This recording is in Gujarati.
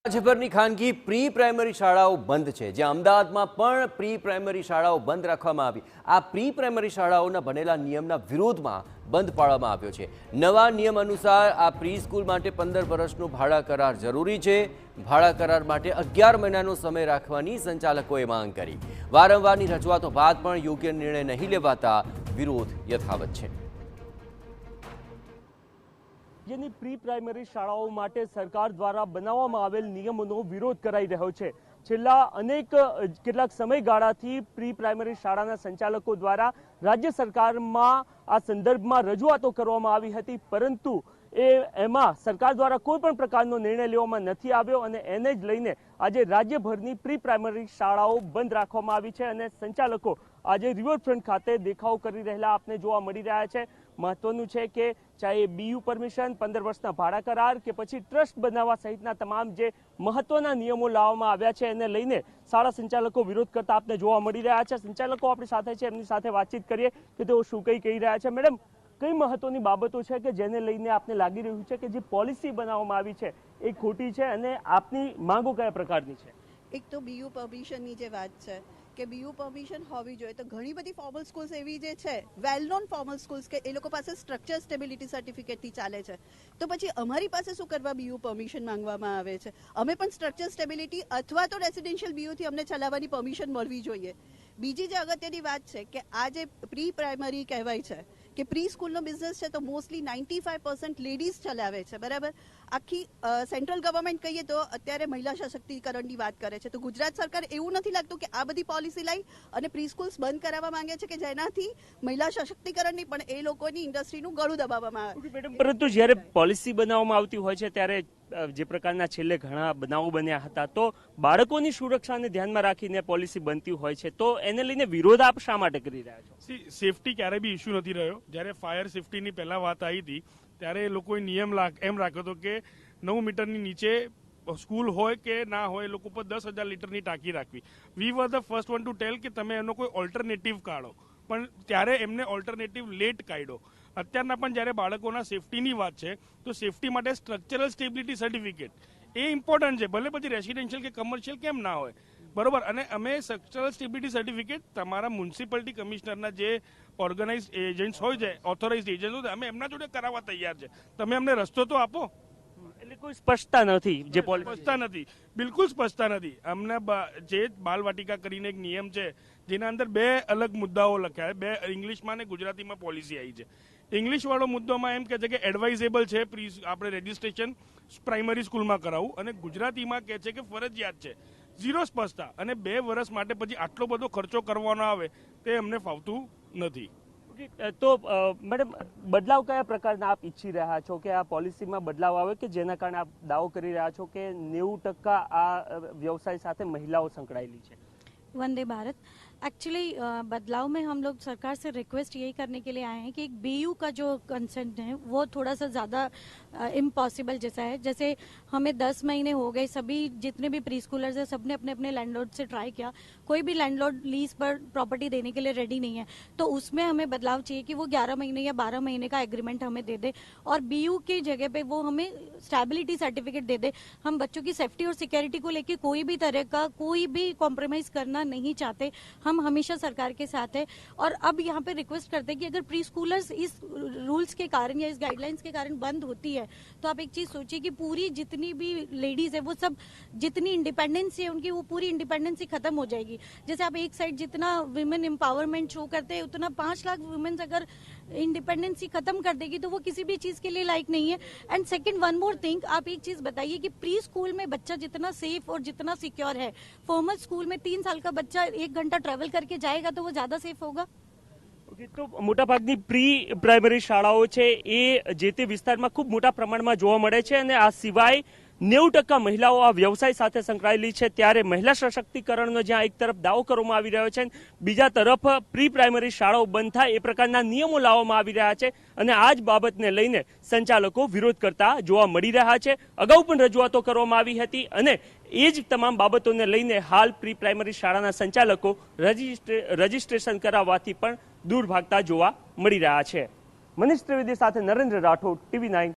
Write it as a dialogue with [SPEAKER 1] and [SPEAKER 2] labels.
[SPEAKER 1] રાજ્યભરની ખાનગી પ્રી પ્રાઇમરી શાળાઓ બંધ છે, જ્યાં અમદાવાદમાં પણ પ્રી પ્રાઇમરી શાળાઓ બંધ રાખવામાં આવી। આ પ્રી પ્રાઇમરી શાળાઓના બનેલા નિયમના વિરોધમાં બંધ પાડવામાં આવ્યો છે। નવા નિયમ અનુસાર આ પ્રી સ્કૂલ માટે 15 વર્ષનો ભાડા કરાર જરૂરી છે। ભાડા કરાર માટે 11 મહિનાનો સમય રાખવાની સંચાલકોએ માંગ કરી। વારંવારની રજૂઆતો બાદ પણ યોગ્ય નિર્ણય નહીં લેવાતા વિરોધ યથાવત છે।
[SPEAKER 2] જેની પ્રી પ્રાઇમરી શાળાઓ માટે સરકાર દ્વારા બનાવવામાં આવેલ નિયમોનો વિરોધ કરાઈ રહ્યો છે। છેલ્લા કેટલાક સમયગાળાથી પ્રી પ્રાઇમરી શાળાના સંચાલકો દ્વારા રાજ્ય સરકારમાં આ સંદર્ભમાં રજૂઆતો કરવામાં આવી હતી, પરંતુ એમાં સરકાર દ્વારા કોઈ પણ પ્રકારનો નિર્ણય લેવામાં નથી આવ્યો અને એને જ લઈને આજે રાજ્યભરની પ્રી પ્રાઇમરી શાળાઓ બંધ રાખવામાં આવી છે અને સંચાલકો આજે રિવરફ્રન્ટ ખાતે દેખાવ કરી રહેલા આપને જોવા મળી રહ્યા છે। મહત્વનું છે કે ચાહે બીયુ પરમિશન, 15 વર્ષના ભાડા કરાર કે પછી ટ્રસ્ટ બનાવવા સહિતના તમામ જે મહત્વના નિયમો લાવવામાં આવ્યા છે એને લઈને શાળા સંચાલકો વિરોધ કરતા આપને જોવા મળી રહ્યા છે। સંચાલકો આપણી સાથે છે, એમની સાથે વાતચીત કરીએ કે તેઓ શું કહી રહ્યા છે। મેડમ, કઈ મહત્વની બાબતો છે કે જેને લઈને આપને લાગી રહ્યું છે કે જે પોલિસી બનાવવામાં આવી છે એ ખોટી છે અને આપની માંગો કયા પ્રકારની છે?
[SPEAKER 3] એક તો બીયુ પરમિશનની જે વાત છે કે બીયુ પરમિશન હોવી જોઈએ, તો ઘણી બધી ફોર્મલ સ્કૂલ્સ એવી જે છે, વેલ નોન ફોર્મલ સ્કૂલ્સ કે એ લોકો પાસે સ્ટ્રક્ચર સ્ટેબિલિટી સર્ટિફિકેટથી ચાલે છે, તો પછી અમારી પાસે શું કરવા બીયુ પરમિશન માંગવામાં આવે છે? અમે પણ સ્ટ્રક્ચર સ્ટેબિલિટી અથવા તો રેસિડેન્શિયલ બીયુથી અમને ચલાવવાની પરમિશન મળવી જોઈએ। બીજી જે અગત્યની વાત છે કે આ જે પ્રી પ્રાઇમરી કહેવાય છે કે પ્રી સ્કૂલનો બિઝનેસ છે, તો મોસ્ટલી 95% લેડીઝ ચલાવે છે, બરાબર। આખી સેન્ટ્રલ ગવર્મેન્ટ કહીએ તો અત્યારે મહિલા સશક્તિકરણની વાત કરે છે, તો ગુજરાત સરકાર એવું નથી લાગતું કે આ બધી પોલિસી લાવી અને પ્રી સ્કૂલ્સ બંધ કરાવવા માંગે છે કે જેનાથી મહિલા સશક્તિકરણ નહીં પણ એ લોકોની ઇન્ડસ્ટ્રીનું ગળું દબાવવામાં આવે?
[SPEAKER 2] મેડમ, પરંતુ જ્યારે પોલિસી બનાવવામાં આવતી હોય છે ત્યારે જે પ્રકારના છેલ્લે ઘણા બનાવો બન્યા હતા, તો બાળકોની સુરક્ષાને ધ્યાનમાં રાખીને પોલિસી બનતી હોય છે, તો એને લઈને વિરોધ આપ શા માટે કરી રહ્યા છો?
[SPEAKER 4] સેફટી ક્યારે બી ઇસ્યુ નથી રહ્યો। જ્યારે ફાયર સેફટીની પહેલા વાત આવી હતી ત્યારે લોકોએ નિયમ એમ રાખ્યો હતો કે 9 મીટરની નીચે સ્કૂલ હોય કે ના હોય, લોકો પર 10,000 લીટરની ટાંકી રાખવી। We were the first one to tell કે તમે એનો કોઈ ઓલ્ટરનેટિવ કાઢો, પણ ત્યારે એમને ઓલ્ટરનેટિવ લેટ કાઢ્યો। અત્યારના પણ જ્યારે બાળકોના સેફટીની વાત છે તો સેફટી માટે સ્ટ્રક્ચરલ સ્ટેબિલિટી સર્ટિફિકેટ એ ઇમ્પોર્ટન્ટ છે, ભલે પછી રેસિડેન્શિયલ કે કમર્શિયલ કેમ ના હોય, બરોબર। અને અમે સ્ટ્રક્ચરલ સ્ટેબિલિટી સર્ટિફિકેટ તમારા મ્યુનિસિપાલિટી કમિશનરના જે ઓર્ગેનાઇઝ એજન્ટ્સ હોય છે, ઓથોરાઇઝડ એજન્ટ્સ હોય, અમે એમના જોડે કરાવવા તૈયાર છે। તમે અમને રસ્તો તો આપો।
[SPEAKER 2] એટલે કોઈ સ્પષ્ટતા નથી, જે
[SPEAKER 4] સ્પષ્ટતા નથી, બિલકુલ સ્પષ્ટતા નથી। અમને જે બાલવાટિકા કરીને એક નિયમ છે જેના અંદર 2 અલગ મુદ્દાઓ લખ્યા છે, 2 ઇંગ્લિશમાં અને ગુજરાતીમાં પોલિસી આવી છે। ઇંગ્લિશ વાળો મુદ્દામાં એમ કહે છે કે એડવાઇઝેબલ છે આપણે રજીસ્ટ્રેશન પ્રાઇમરી સ્કૂલમાં કરાવવું, અને ગુજરાતીમાં કહે છે કે ફરજિયાત છે। ઝીરો સ્પષ્ટતા, અને 2 વર્ષ માટે પછી આટલો બધો ખર્ચો કરવાનો આવે તે અમને ફાવતું નથી।
[SPEAKER 2] તો મેડમ, બદલાવ કયા પ્રકારના આપ ઈચ્છી રહ્યા છો કે આ પોલિસીમાં બદલાવ આવે કે જેના કારણે આપ દાવો કરી રહ્યા છો કે 90% આ વ્યવસાય સાથે મહિલાઓ સંકળાયેલી છે?
[SPEAKER 5] वंदे भारत एक्चुअली बदलाव में हम लोग सरकार से रिक्वेस्ट यही करने के लिए आए हैं कि एक बीयू का जो कंसेंट है वो थोड़ा सा ज़्यादा इम्पॉसिबल जैसा है। जैसे हमें 10 महीने हो गए, सभी जितने भी प्री स्कूलर्स हैं सबने अपने अपने लैंडलॉर्ड से ट्राई किया, कोई भी लैंडलॉर्ड लीज पर प्रॉपर्टी देने के लिए रेडी नहीं है। तो उसमें हमें बदलाव चाहिए कि वो 11 महीने या 12 महीने का एग्रीमेंट हमें दे दे और बीयू की जगह पे वो हमें स्टेबिलिटी सर्टिफिकेट दे दे। हम बच्चों की सेफ्टी और सिक्योरिटी को लेकर कोई भी तरह का कोई भी कॉम्प्रोमाइज करना नहीं चाहते, हम हमेशा सरकार के साथ है। और अब यहाँ पे रिक्वेस्ट करते हैं कि अगर प्री स्कूलर्स इस रूल्स के कारण या इस गाइडलाइंस के कारण बंद होती है तो आप एक चीज सोचिए कि पूरी जितनी भी लेडीज है वो सब जितनी इंडिपेंडेंसी है उनकी वो पूरी इंडिपेंडेंसी खत्म हो जाएगी। जैसे आप एक साइड जितना विमेन एम्पावरमेंट शो करते हैं उतना 5 लाख वुमेन्स अगर इंडिपेंडेंसी खत्म कर देगी तो वो किसी भी चीज के लिए लायक नहीं है। And second, one more thing, आप एक चीज बताइए कि प्री स्कूल में बच्चा जितना सेफ और जितना सिक्योर है, फॉर्मल स्कूल में 3 साल का बच्चा 1 घंटा ट्रेवल करके जाएगा तो वो ज्यादा सेफ होगा?
[SPEAKER 2] તો મોટાભાગની પ્રી પ્રાઇમરી શાળાઓ છે એ જે તે વિસ્તારમાં ખૂબ મોટા પ્રમાણમાં જોવા મળે છે અને આ સિવાય 90% મહિલાઓ આ વ્યવસાય સાથે સંકળાયેલી છે। ત્યારે મહિલા સશક્તિકરણનો જ્યાં એક તરફ દાવો કરવામાં આવી રહ્યો છે, બીજા તરફ પ્રી પ્રાઇમરી શાળાઓ બંધ થાય એ પ્રકારના નિયમો લાવવામાં આવી રહ્યા છે અને આ જ બાબતને લઈને સંચાલકો વિરોધ કરતા જોવા મળી રહ્યા છે। અગાઉ પણ રજૂઆતો કરવામાં આવી હતી અને એ જ તમામ બાબતોને લઈને હાલ પ્રી પ્રાઇમરી શાળાના સંચાલકો રજીસ્ટ્રેશન કરાવવાથી પણ દૂર ભાગતા જોવા મળી રહ્યા છે। મનીષ ત્રિવેદી સાથે નરેન્દ્ર રાઠોડ, TV9।